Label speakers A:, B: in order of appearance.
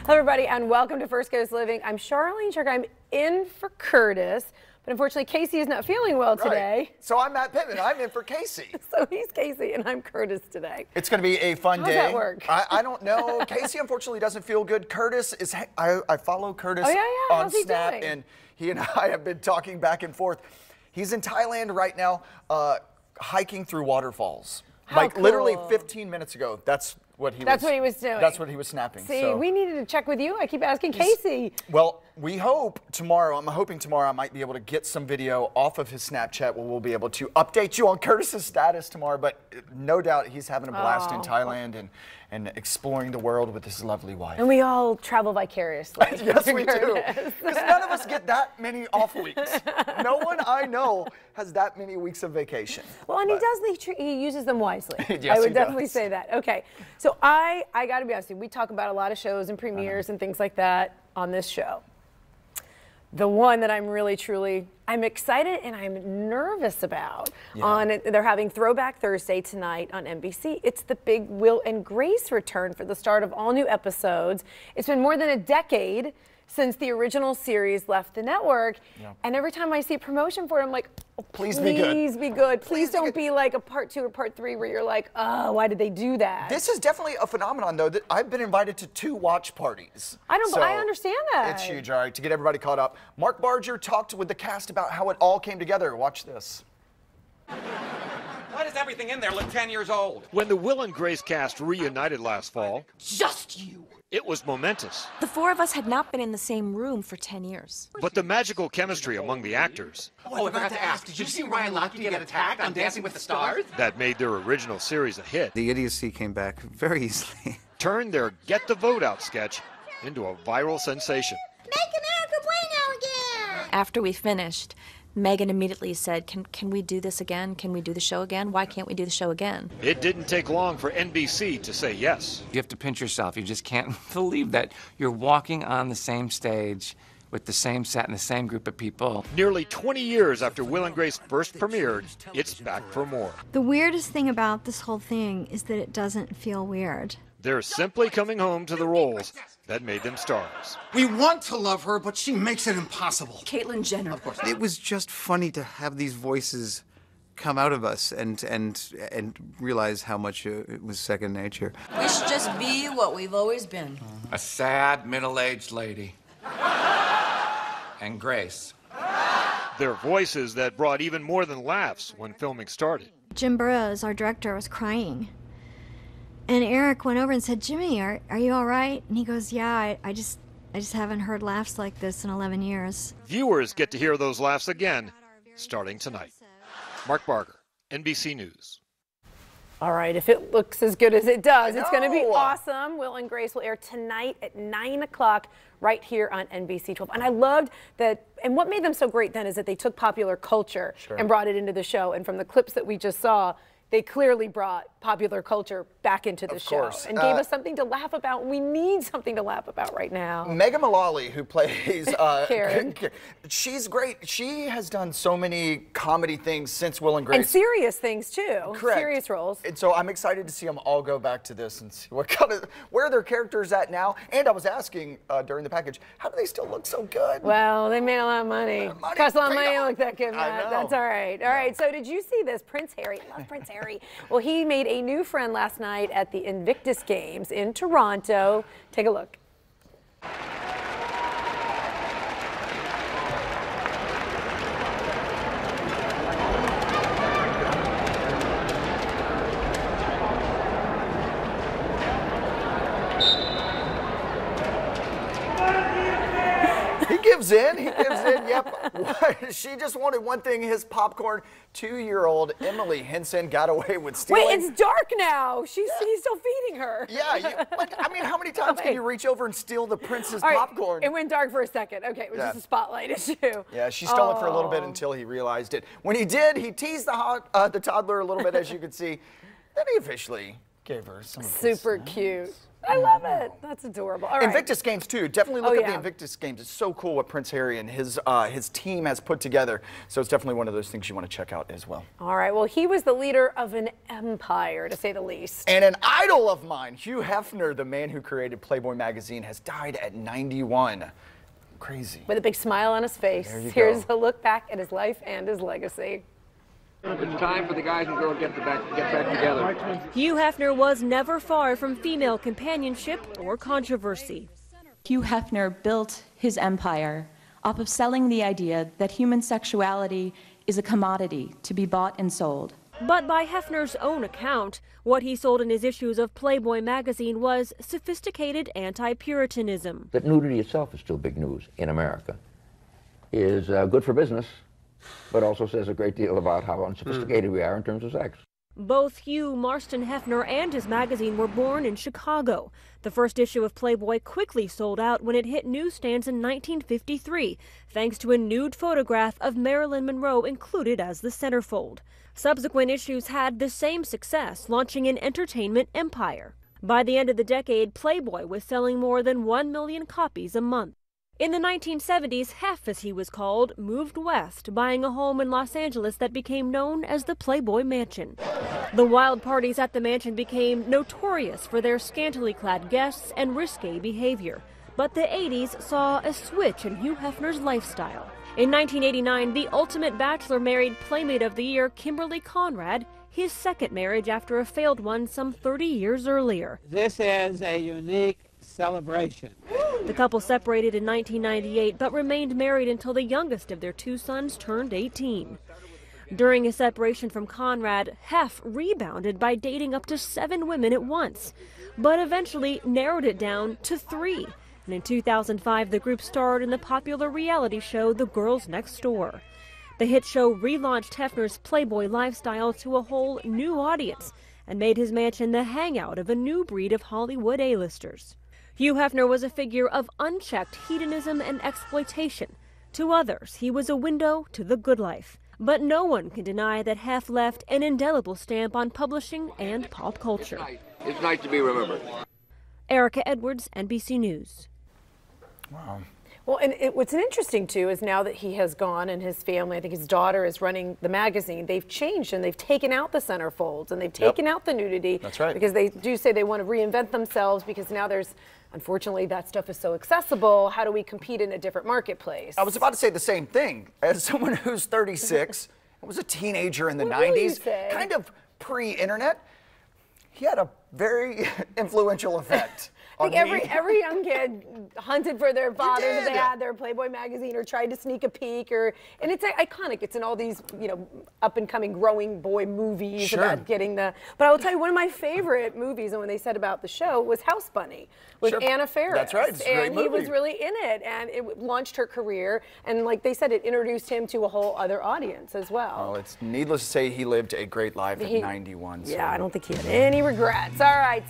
A: Hello, everybody, and welcome to First Coast Living. I'm Charlene. I'm in for Curtis, but unfortunately, Casey is not feeling well today.
B: Right. So I'm Matt Pittman. I'm in for Casey.
A: So he's Casey, and I'm Curtis today.
B: It's going to be a fun day.
A: How does that work?
B: I don't know. Casey, unfortunately, doesn't feel good. Curtis is. I follow Curtis on
A: How's he
B: Snap,
A: doing?
B: and he and I have been talking back and forth. He's in Thailand right now, hiking through waterfalls.
A: How cool.
B: Literally 15 minutes ago. That's what he was
A: doing.
B: That's what he was snapping.
A: See,
B: so.
A: we needed to check with you. I keep asking Casey.
B: Well, we hope tomorrow, I'm hoping tomorrow I might be able to get some video off of his Snapchat where we'll be able to update you on Curtis's status tomorrow, but no doubt he's having a blast in Thailand and exploring the world with his lovely wife.
A: And we all travel vicariously.
B: Yes, we do. Because none of us get that many off weeks. No one I know has that many weeks of vacation.
A: Well, and he uses them wisely.
B: Yes,
A: I would
B: he
A: definitely
B: does.
A: say that. Okay, so I got to be honest with you, we talk about a lot of shows and premieres and things like that on this show. The one that I'm excited and I'm nervous about they're having Throwback Thursday tonight on NBC. It's the big Will and Grace return for the start of all new episodes. It's been more than a decade since the original series left the network. Yeah. And every time I see promotion for it, I'm like, oh, please be good. Please don't be like a part 2 or part 3 where you're like, oh, why did they do that?
B: This is definitely a phenomenon, though, that I've been invited to 2 watch parties.
A: I understand that.
B: It's huge, all right, to get everybody caught up. Mark Barger talked with the cast about how it all came together. Watch this.
C: Why does everything in there look 10 years old?
D: When the Will and Grace cast reunited last fall,
E: just you.
D: It was momentous.
E: The 4 of us had not been in the same room for 10 years.
D: But the magical chemistry among the actors
C: Oh, I forgot to ask, did you see Ryan Lochte get attacked on Dancing with the Stars?
D: that made their original series a hit
F: The idiocy came back very easily.
D: turned their Get the Vote Out sketch into a viral sensation.
G: Make America bueno again!
E: After we finished, Megan immediately said, can we do this again? Can we do the show again? Why can't we do the show again?
D: It didn't take long for NBC to say yes.
H: You have to pinch yourself. You just can't believe that you're walking on the same stage with the same set and the same group of people.
D: Nearly 20 years after Will and Grace first premiered, it's back for more.
G: The weirdest thing about this whole thing is that it doesn't feel weird.
D: They're simply coming home to the roles that made them stars.
I: We want to love her, but she makes it impossible.
E: Caitlyn Jenner.
I: Of course.
F: It was just funny to have these voices come out of us and realize how much it was second nature.
J: We should just be what we've always been.
H: A sad middle-aged lady. And Grace.
D: Their voices that brought even more than laughs when filming started.
G: Jim Burrows, our director, was crying. And Eric went over and said, Jimmy, are you all right? And he goes, yeah, I just haven't heard laughs like this in 11 years.
D: Viewers get to hear those laughs again starting tonight. Mark Barger, NBC News.
A: All right, if it looks as good as it does, it's going to be awesome. Will and Grace will air tonight at 9 o'clock right here on NBC 12. And I loved that, and what made them so great then is that they took popular culture and brought it into the show. And from the clips that we just saw, they clearly brought popular culture back into the show and gave us something to laugh about. We need something to laugh about right now.
B: Megan Mullally, who plays
A: Karen,
B: she's great. She has done so many comedy things since Will and Grace.
A: And serious things too.
B: Correct.
A: Serious roles.
B: And so I'm excited to see them all go back to this and see where their characters at now. And I was asking during the package, how do they still look so good?
A: Well, they made a lot of money. Cost a lot of money to look that good,
B: I
A: Matt.
B: know.
A: That's all right. All right, so did you see this? Prince Harry. I love Prince Harry. Well, he made a new friend last night at the Invictus Games in Toronto. Take a look.
B: He gives in. Yep. She just wanted one thing, his popcorn. 2-year-old Emily Henson got away with stealing.
A: Wait, it's dark now. He's still feeding her.
B: Yeah, I mean, how many times can you reach over and steal the prince's popcorn?
A: It went dark for a second. Okay, it was just a spotlight issue.
B: Yeah, she stole it for a little bit until he realized it. When he did, he teased the toddler a little bit, as you could see. Then he officially gave her some of his
A: Super
B: snacks.
A: cute. I love it. That's adorable. All right.
B: Invictus Games too. Definitely look up
A: yeah.
B: the Invictus Games. It's so cool what Prince Harry and his team has put together. So it's definitely one of those things you want to check out as well.
A: All right. Well, he was the leader of an empire, to say the least.
B: And an idol of mine, Hugh Hefner, the man who created Playboy magazine, has died at 91. Crazy.
A: With a big smile on his face.
B: There you
A: Here's
B: go.
A: a look back at his life and his legacy.
K: It's time for the guys and girls to get back together.
L: Hugh Hefner was never far from female companionship or controversy.
M: Hugh Hefner built his empire off of selling the idea that human sexuality is a commodity to be bought and sold.
L: But by Hefner's own account, what he sold in his issues of Playboy magazine was sophisticated anti-Puritanism.
N: That nudity itself is still big news in America, is good for business, but also says a great deal about how unsophisticated we are in terms of sex.
L: Both Hugh Marston Hefner and his magazine were born in Chicago. The first issue of Playboy quickly sold out when it hit newsstands in 1953, thanks to a nude photograph of Marilyn Monroe included as the centerfold. Subsequent issues had the same success, launching an entertainment empire. By the end of the decade, Playboy was selling more than 1 million copies a month. In the 1970s, Hef, as he was called, moved west, buying a home in Los Angeles that became known as the Playboy Mansion. The wild parties at the mansion became notorious for their scantily clad guests and risque behavior. But the 80s saw a switch in Hugh Hefner's lifestyle. In 1989, the Ultimate Bachelor married Playmate of the Year Kimberly Conrad, his second marriage after a failed one some 30 years earlier.
O: This is a unique celebration.
L: The couple separated in 1998 but remained married until the youngest of their two sons turned 18. During his separation from Conrad, Hef rebounded by dating up to 7 women at once, but eventually narrowed it down to 3. And in 2005, the group starred in the popular reality show The Girls Next Door. The hit show relaunched Hefner's Playboy lifestyle to a whole new audience and made his mansion the hangout of a new breed of Hollywood A-listers. Hugh Hefner was a figure of unchecked hedonism and exploitation. To others, he was a window to the good life. But no one can deny that Hef left an indelible stamp on publishing and pop culture.
K: It's nice to be remembered.
L: Erica Edwards, NBC News.
B: Wow.
A: Well, and what's interesting, too, is now that he has gone and his family, I think his daughter is running the magazine, they've changed and they've taken out the centerfolds and they've taken out the nudity.
B: That's right.
A: Because they do say they want to reinvent themselves because now there's, unfortunately, that stuff is so accessible. How do we compete in a different marketplace?
B: I was about to say the same thing. As someone who's 36, was a teenager in the
A: What will you
B: 90s,
A: say?
B: kind of pre-internet, he had a very influential effect.
A: I think every young kid hunted for their fathers if they had their Playboy magazine or tried to sneak a peek, and it's iconic. It's in all these, up and coming growing boy movies about getting the. But I will tell you, one of my favorite movies, and when they said about the show, was House Bunny with Anna Faris.
B: That's right. It's a great
A: and
B: movie.
A: he was really in it, and it launched her career, and like they said, it introduced him to a whole other audience as well.
B: Well, it's needless to say he lived a great life at 91.
A: Yeah, I don't think he had any regrets. All right.